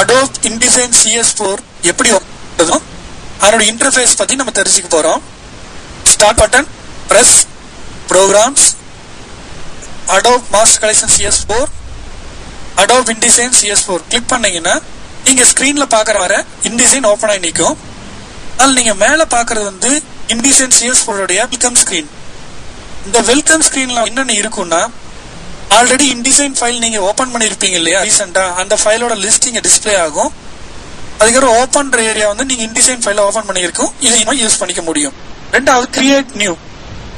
Adobe InDesign CS4 எப்படி வருதோ அதோட இன்டர்ஃபேஸ் பத்தி நம்ம தெரிஞ்சுக்க போறோம். Start button press, programs, Adobe Master Collection CS4, Adobe InDesign CS4 click பண்ணீங்கன்னா நீங்க ஸ்கிரீன்ல பாக்குற வர InDesign ஓபன் ஆகி நிற்கும். அதில் நீங்க மேல பாக்குறது வந்து InDesign CS4 உடைய வெல்கம் ஸ்கிரீன். இந்த வெல்கம் ஸ்கிரீன்ல என்னென்ன இருக்கும்னா, ஆல்ரெடி InDesign ஃபைல் நீங்க ஓபன் பண்ணிருப்பீங்க இல்லையா ரீசெண்டா, அந்த ஃபைலோட லிஸ்ட் இங்க டிஸ்பிளே ஆகும். அதுக்கப்புறம் ஓபன் ஏரியா வந்து நீங்க InDesign ஃபைல ஓபன் பண்ணிருக்கும், இதையும் யூஸ் பண்ணிக்க முடியும். ரெண்டாவது கிரியேட் நியூ.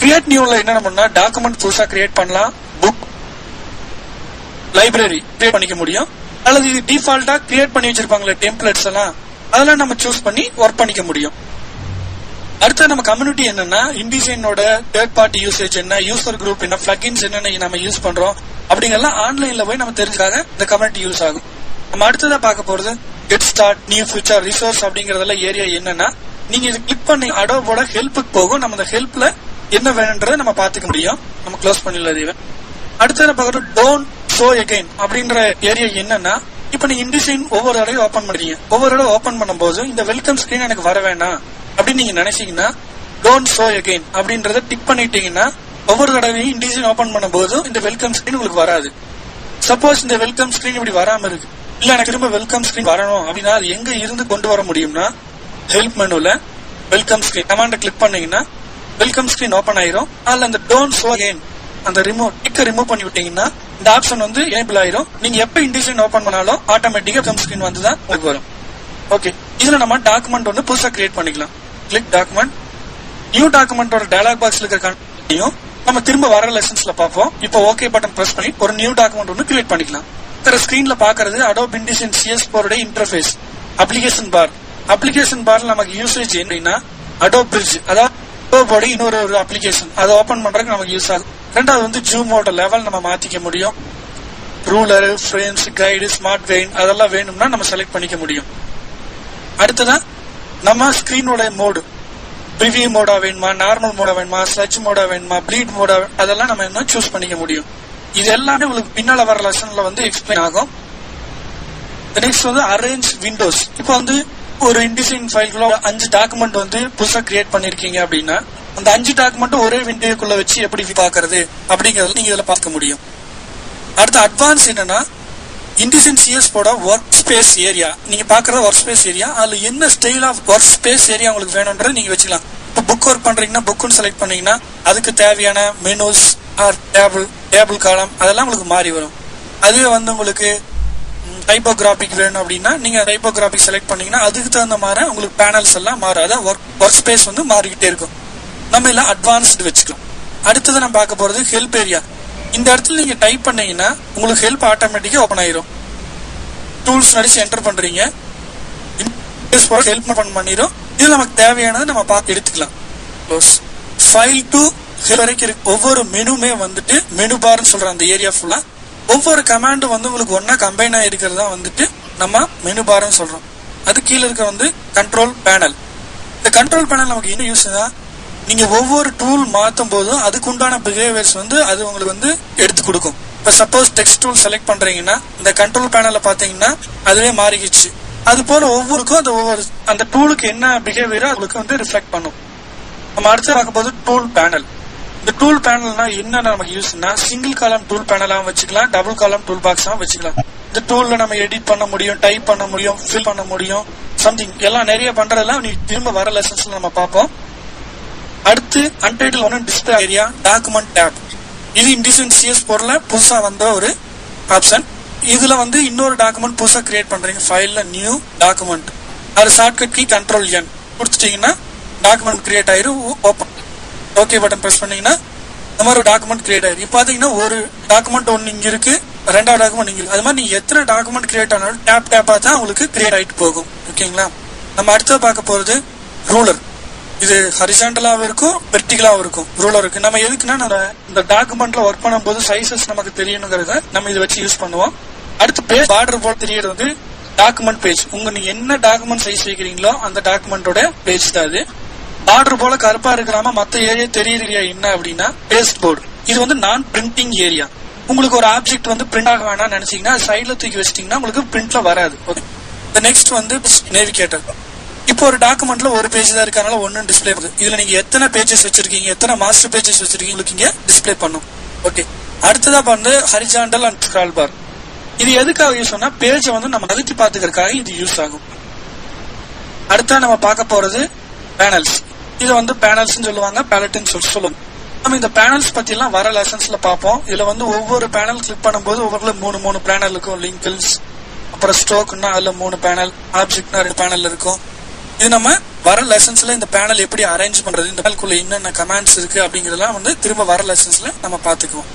கிரியேட் நியூல என்ன பண்ணா டாக்குமெண்ட் புதுசா கிரியேட் பண்ணலாம், புக், லைப்ரரி கிரியேட் பண்ணிக்க முடியும். அல்லது இது டிஃபால்ட்டா கிரியேட் பண்ணி வச்சிருப்பாங்களே டெம்ப்ளேட்ஸ் எல்லாம், அதெல்லாம் நம்ம சூஸ் பண்ணி ஒர்க் பண்ணிக்க முடியும். அடுத்து நம்ம கம்யூனிட்டி என்னன்னா, InDesignோட தேர்ட் பார்ட்டி யூசேஜ் என்ன, யூசர் குரூப் என்ன, பிளகின்ஸ் என்னென்ன நம்ம யூஸ் பண்றோம் அப்படிங்கலாம் ஆன்லைன்ல போய் நம்ம தெரிஞ்சுக்காக இந்த கம்யூனிட்டி யூஸ் ஆகும். நம்ம அடுத்ததா பார்க்க போறது get start, new future, resource அப்படிங்கறதெல்லாம் ஏரியா என்னன்னா, நீங்க இது கிளிக் பண்ணி அடோபோட ஹெல்ப்புக்கு போகும். நம்ம அந்த ஹெல்ப்ல என்ன வேணும்ன்றத நம்ம பாத்துக்க முடியும். நம்ம க்ளோஸ் பண்ணிடலாம். அடுத்தது பார்க்கறது டோன்ட் ஷோ அகைன் அப்படின்ற ஏரியா என்னன்னா, இப்ப நீங்க InDesign ஒவ்வொரு தடவையும் ஓபன் பண்றீங்க. ஒவ்வொரு தடவை ஓபன் பண்ணும்போது இந்த வெல்கம் ஸ்கிரீன் எனக்கு வர வேண்டாம் அப்படின்னு நீங்க நினைச்சீங்கன்னா டோன்ட் ஷோ அகைன் அப்படின்றத டிக் பண்ணிட்டீங்கன்னா ஒவ்வொரு தடவையும் InDesign ஓபன் பண்ணும்போது இந்த வெல்கம் ஸ்கிரீன் உங்களுக்கு வராது. சப்போஸ் இந்த வெல்கம் ஸ்கிரீன் இப்படி வராம இருக்கு, இல்ல எனக்கு திரும்ப வெல்கம் ஸ்கிரீன் வரணும் அப்படின்னா அது எங்க இருந்து கொண்டு வர முடியும்னா, ஹெல்ப் மெனுல வெல்கம் ஸ்கிரீன் கமாண்ட கிளிக் பண்ணீங்கன்னா வெல்கம் ஸ்கிரீன் ஓபன் ஆயிரும். அதுல அந்த டோன்ட் ஷோ அகைன் அந்த ரிமூவ் பண்ணி விட்டீங்கன்னா இந்த ஆப்ஷன் வந்து எனேபிள் ஆயிரும். நீங்க எப்ப InDesign ஓபன் பண்ணாலும் ஆட்டோமேட்டிக்கா வெல்கம் ஸ்கிரீன் வந்து தான் உங்களுக்கு வரும். ஓகே, இதுல நம்ம டாக்குமெண்ட் வந்து புதுசா கிரியேட் பண்ணிக்கலாம். கிளிக் டாக்குமெண்ட், நியூ டாக்குமெண்டோட டயலாக் பாக்ஸ்ல இருக்கிற நம்ம திரும்ப வர லெசன்ஸ்ல பார்ப்போம். இப்போ ஓகே பட்டன் பிரஸ் பண்ணி ஒரு நியூ டாக்குமெண்ட் ஒன்று கிரியேட் பண்ணிக்கலாம். ஸ்கிரீன்ல பாக்குறது Adobe InDesign CS4 உடைய இன்டர்ஃபேஸ். அப்ளிகேஷன் பார், அப்ளிகேஷன் பார்ல நமக்கு யூசேஜ் என்னன்னா Adobe Bridge, அதாவது Adobe இன்னொரு அப்ளிகேஷன், அதை ஓபன் பண்றதுக்கு நமக்கு யூஸ் ஆகும். ரெண்டாவது வந்து ஜூமோட லெவல் நம்ம மாத்திக்க முடியும். ரூலர், ஃப்ரேம்ஸ், கைடு, ஸ்மார்ட் வெயின் அதெல்லாம் வேணும்னா நம்ம செலக்ட் பண்ணிக்க முடியும். அடுத்ததான் நம்ம ஸ்கிரீனோட மோடு, ப்ரிவியூ மோடா வேணுமா, நார்மல் மோடா வேணுமா, சர்ச் மோடா வேணுமா, ப்ளீட் மோடா, அதெல்லாம் நம்ம என்ன சூஸ் பண்ணிக்க முடியும். இது எல்லாமே உங்களுக்கு பின்னால வர லெசன்ல வந்து எக்ஸ்பிளைன் ஆகும். நெக்ஸ்ட் வந்து அரேஞ்ச் விண்டோஸ். இப்போ வந்து ஒரு InDesign ஃபைல்குள்ள 5 டாக்குமெண்ட் வந்து புதுசா கிரியேட் பண்ணிருக்கீங்க அப்படின்னா அந்த 5 டாக்குமெண்ட் ஒரே விண்டோக்குள்ள வச்சு எப்படி பாக்குறது அப்படிங்கறத நீங்க இதுல பார்க்க முடியும். அடுத்த அட்வான்ஸ் என்னன்னா, InDesign CS4 work space area. நீங்க பாக்குறது ஒர்க் ஸ்பேஸ் ஏரியா, அதுல என்ன style of work space area உங்களுக்கு வேணும்ன்றத நீங்க வச்சுக்கலாம். இப்போ புக் ஒர்க் பண்றீங்கன்னா புக்னு செலக்ட் பண்ணீங்கன்னா அதுக்கு தேவையான மெனுஸ் ஆர் டேபிள் காலம் அதெல்லாம் உங்களுக்கு மாறி வரும். அதுவே வந்து உங்களுக்கு டைப்போகிராபிக் வேணும் அப்படின்னா நீங்க டைப்போகிராபிக் செலக்ட் பண்ணீங்கன்னா அதுக்கு தகுந்த மாதிரி உங்களுக்கு பேனல்ஸ் எல்லாம் மாறும். அதாவது ஒர்க் ஸ்பேஸ் வந்து மாறிக்கிட்டே இருக்கும். நம்ம எல்லாம் அட்வான்ஸ்டு வச்சுக்கலாம். அடுத்தது நம்ம பார்க்க போறது ஹெல்ப் ஏரியா. இந்த இடத்துல நீங்க டைப் பண்ணீங்கன்னா உங்களுக்கு ஹெல்ப் ஆட்டோமேட்டிக்கா ஓபன் ஆயிரும். டூல்ஸ் நடிச்சு என்டர் பண்றீங்க, ஹெல்ப் பண்ணிரும். இது நமக்கு தேவையானது நம்ம பார்த்து எடுத்துக்கலாம். ஃபைல் டு ஹெல்ப் வரைக்கும் இருக்கு. ஒவ்வொரு மெனுமே வந்துட்டு மெனு பார்னு சொல்ற அந்த ஏரியா ஃபுல்லா ஒவ்வொரு கமாண்டும் வந்து உங்களுக்கு ஒன்னா கம்பைன் ஆயிருக்கிறதா வந்துட்டு நம்ம மெனு பார்னு சொல்றோம். அது கீழே இருக்க வந்து கண்ட்ரோல் பேனல். இந்த கண்ட்ரோல் பேனல் நமக்கு என்ன யூஸ் தான், நீங்க ஒவ்வொரு டூல் மாத்தும் போதும் அதுக்கு உண்டான பிஹேவியர்ஸ் வந்து அது உங்களுக்கு வந்து எடுத்து கொடுக்கும். இப்ப சப்போஸ் டெக்ஸ்ட் டூல் செலக்ட் பண்றீங்கன்னா இந்த கண்ட்ரோல் பேனல்ல பாத்தீங்கன்னா அதுவே மாறிக்கிச்சு. அது போல ஒவ்வொருக்கும் அந்த டூலுக்கு என்ன பிஹேவியரோ அதுக்கு வந்து ரிஃப்ளெக்ட் பண்ணும். நம்ம அடுத்து பார்க்க போது டூல் பேனல். இந்த டூல் பேனல்னா என்ன நமக்கு யூஸ்னா, சிங்கிள் காலம் டூல் பேனலாவும் வச்சுக்கலாம், டபுள் காலம் டூல் பாக்ஸாவும் வச்சுக்கலாம். இந்த டூல்ல நம்ம எடிட் பண்ண முடியும், டைப் பண்ண முடியும், ஃபில் பண்ண முடியும், சம்திங் எல்லாம் நிறைய பண்றதெல்லாம் நீ திரும்ப வர லெசன்ஸ்ல நம்ம பார்ப்போம். அடுத்து untitled one display area, document tab. இது InDesign CS4 புதுசா வந்த ஒரு ஆப்ஷன். இதுல வந்து இன்னொரு டாக்குமெண்ட் புதுசா கிரியேட் பண்றீங்க, ஃபைல்ல நியூ டாக்குமெண்ட், அது ஷார்ட்கட் கீ Ctrl+N கொடுத்துட்டீங்கன்னா டாக்குமெண்ட் கிரியேட் ஆயிரும். ஓபன் ஓகே பட்டன் பிரஸ் பண்ணீங்கன்னா இந்த மாதிரி ஒரு டாக்குமெண்ட் கிரியேட் ஆயிரும். இப்போ பாத்தீங்கன்னா ஒரு டாக்குமெண்ட் ஒன்னு இங்க இருக்கு, ரெண்டாவது டாக்குமெண்ட் இங்க இருக்கு. அது மாதிரி நீங்க எத்தனை டாக்குமெண்ட் கிரியேட் ஆனாலும் டேப்பா தான் உங்களுக்கு கிரியேட் ஆயிட்டு போகும். ஓகேங்களா? நம்ம அடுத்து பார்க்க போறது ரூலர். இது ஹரிசாண்டலாவும் இருக்கும், வெர்டிகலாவும் இருக்கும். ரூலர் இருக்கு. நம்ம எதுக்குன்னா நம்ம இந்த டாக்குமெண்ட்ல ஒர்க் பண்ணும்போது சைசஸ் நமக்கு தெரியணுங்கிறத நம்ம இதை வச்சு யூஸ் பண்ணுவோம். அடுத்து பேஜ் பார்டர் போல தெரியறது வந்து டாக்குமெண்ட் பேஜ். நீங்க என்ன டாக்குமெண்ட் சைஸ் வைக்கிறீங்களோ அந்த டாக்குமெண்டோட பேஜ் தான் இது. பார்டர் போல கருப்பா இருக்கிறாம மத்த ஏரியா தெரியறியா என்ன அப்படின்னா பேஸ்ட் போர்டு. இது வந்து நான் பிரிண்டிங் ஏரியா. உங்களுக்கு ஒரு ஆப்ஜெக்ட் வந்து பிரிண்ட் ஆக வேணாம்னு நினைச்சீங்கன்னா சைட்ல தூக்கி வச்சிட்டீங்கன்னா உங்களுக்கு பிரிண்ட்ல வராது. நெக்ஸ்ட் வந்து நேவிகேட்டர். இப்போ ஒரு டாக்குமெண்ட்ல ஒரு பேஜ் தான் இருக்கனால ஒன்னு டிஸ்பிளே பண்ணுது. இதுல நீங்க எத்தனை பேஜஸ் வச்சிருக்கீங்க, எத்தனை மாஸ்டர் பேஜஸ் வச்சிருக்கீங்க உங்களுக்கு இங்க டிஸ்பிளே பண்ணும். ஓகே, அடுத்ததா வந்து ஹரிசாண்டல் அண்ட் ஸ்க்ரால் பார். இது எதுக்காக யூஸ் ஆனா பேஜ வந்து நம்ம நகர்த்தி பாத்துக்கிறதுக்காக இது யூஸ் ஆகும். அடுத்தா நம்ம பார்க்க போறது பேனல்ஸ். இது வந்து பேனல்ஸ் சொல்லுவாங்க, பேலட்னு சொல்லுவாங்க. நம்ம இந்த பேனல்ஸ் பத்தி எல்லாம் வர லெசன்ஸ்ல பார்ப்போம். இதுல வந்து ஒவ்வொரு பேனல் கிளிக் பண்ணும்போது ஒவ்வொரு மூணு பேனல் இருக்கும். லிங்கிள்ஸ், அப்புறம் ஸ்ட்ரோக்னா அதுல 3 பேனல், ஆப்ஜெக்ட்னா 2 பேனல் இருக்கும். இது நம்ம வர லெசன்ஸ்ல இந்த பேனல் எப்படி அரேஞ்ச் பண்றது, இந்த பேனலுக்குள்ள என்னென்ன கமாண்ட்ஸ் இருக்கு அப்படிங்கறதெல்லாம் வந்து திரும்ப வர லெசன்ஸ்ல நம்ம பாத்துக்குவோம்.